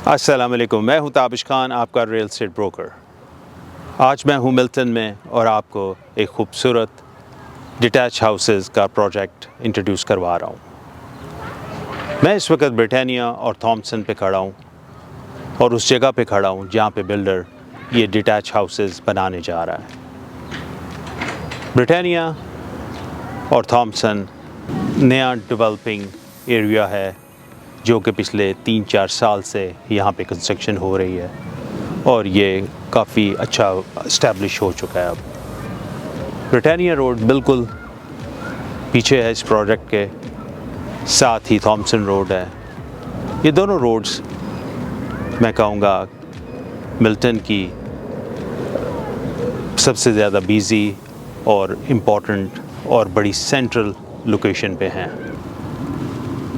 अस्सलाम वालेकुम, मैं हूं ताबिश खान, आपका रियल एस्टेट ब्रोकर। आज मैं हूं मिल्टन में और आपको एक खूबसूरत डिटैच हाउसेस का प्रोजेक्ट इंट्रोड्यूस करवा रहा हूं। मैं इस वक्त ब्रिटानिया और थॉमसन पे खड़ा हूं और उस जगह पे खड़ा हूं जहां पे बिल्डर ये डिटैच हाउसेस बनाने जा रहा है। ब्रिटानिया और थॉमसन नया डेवलपिंग एरिया है जो कि पिछले 3-4 साल से यहाँ पे कंस्ट्रक्शन हो रही है और ये काफ़ी अच्छा इस्टेब्लिश हो चुका है। अब ब्रिटानिया रोड बिल्कुल पीछे है इस प्रोजेक्ट के, साथ ही थॉमसन रोड है। ये दोनों रोड्स मैं कहूँगा मिल्टन की सबसे ज़्यादा बिज़ी और इम्पोर्टेंट और बड़ी सेंट्रल लोकेशन पे हैं,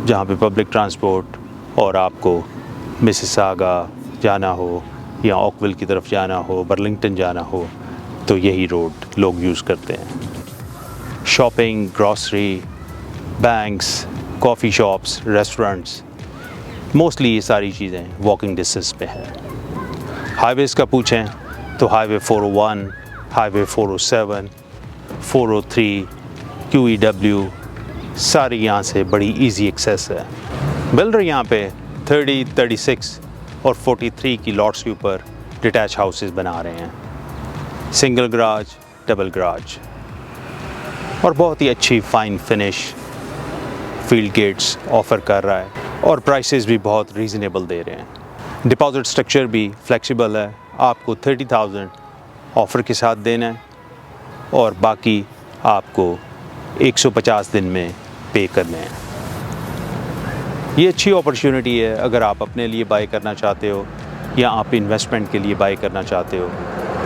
जहाँ पे पब्लिक ट्रांसपोर्ट और आपको मिसिसागा जाना हो या ऑकविल की तरफ जाना हो, बर्लिंगटन जाना हो, तो यही रोड लोग यूज़ करते हैं। Shopping, grocery, banks, coffee shops, restaurants, mostly ये सारी चीज़ें वॉकिंग डिस्टेंस पे है। हाईवेज़ का पूछें तो हाईवे 401, हाईवे 407, 403, QEW सारी यहाँ से बड़ी इजी एक्सेस है। बिल्डर यहाँ पे 30, 36 और 43 की लॉट्स के ऊपर डिटैच हाउसेस बना रहे हैं। सिंगल गराज, डबल गराज और बहुत ही अच्छी fine finish field gates offer कर रहा है और प्राइसेस भी बहुत रीज़नेबल दे रहे हैं। डिपॉजिट स्ट्रक्चर भी फ्लेक्सिबल है, आपको 30,000 ऑफ़र के साथ देना है और बाकी आपको 150 दिन में पे करने हैं। ये अच्छी अपॉर्चुनिटी है अगर आप अपने लिए बाय करना चाहते हो या आप इन्वेस्टमेंट के लिए बाय करना चाहते हो,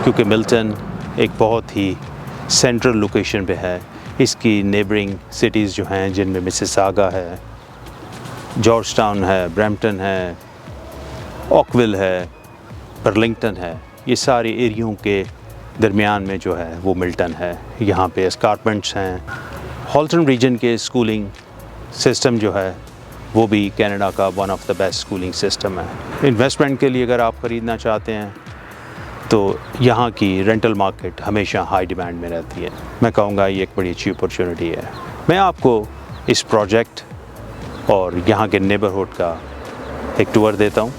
क्योंकि मिल्टन एक बहुत ही सेंट्रल लोकेशन पे है। इसकी नेबरिंग सिटीज़ जो हैं जिनमें मिसिसागा है, जॉर्जटाउन है, ब्रैम्पटन है, ऑकविल है, बर्लिंगटन है, ये सारे एरियों के दरमियान में जो है वो मिल्टन है। यहाँ पे एस्कारपमेंट्स हैं। हॉल्टन रीजन के स्कूलिंग सिस्टम जो है वो भी कनाडा का one of the best schooling system है। इन्वेस्टमेंट के लिए अगर आप ख़रीदना चाहते हैं तो यहाँ की रेंटल मार्केट हमेशा हाई डिमांड में रहती है। मैं कहूँगा ये एक बड़ी अच्छी अपॉर्चुनिटी है। मैं आपको इस प्रोजेक्ट और यहाँ के नेबरहुड का एक टूर देता हूँ।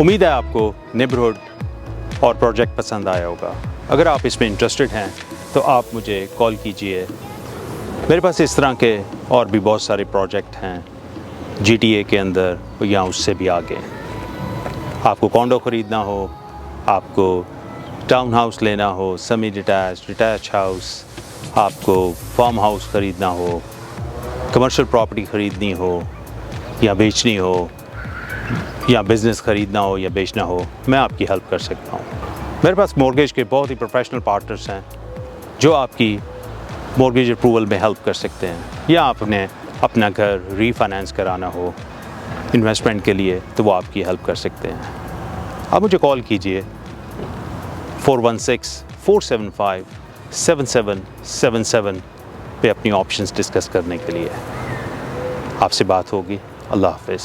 उम्मीद है आपको नेबरहुड और प्रोजेक्ट पसंद आया होगा। अगर आप इसमें इंटरेस्टेड हैं तो आप मुझे कॉल कीजिए। मेरे पास इस तरह के और भी बहुत सारे प्रोजेक्ट हैं GTA के अंदर या उससे भी आगे। आपको कॉन्डो ख़रीदना हो, आपको टाउन हाउस लेना हो, सेमी डिटैच हाउस, आपको फार्म हाउस ख़रीदना हो, कमर्शियल प्रॉपर्टी ख़रीदनी हो या बेचनी हो, या बिज़नेस ख़रीदना हो या बेचना हो, मैं आपकी हेल्प कर सकता हूँ। मेरे पास मॉर्गेज के बहुत ही प्रोफेशनल पार्टनर्स हैं जो आपकी मॉर्गेज अप्रूवल में हेल्प कर सकते हैं, या आपने अपना घर रीफाइनेंस कराना हो इन्वेस्टमेंट के लिए तो वो आपकी हेल्प कर सकते हैं। आप मुझे कॉल कीजिए 416-475-7777 पे अपनी ऑप्शंस डिस्कस करने के लिए। आपसे बात होगी। अल्लाह हाफ़िज़।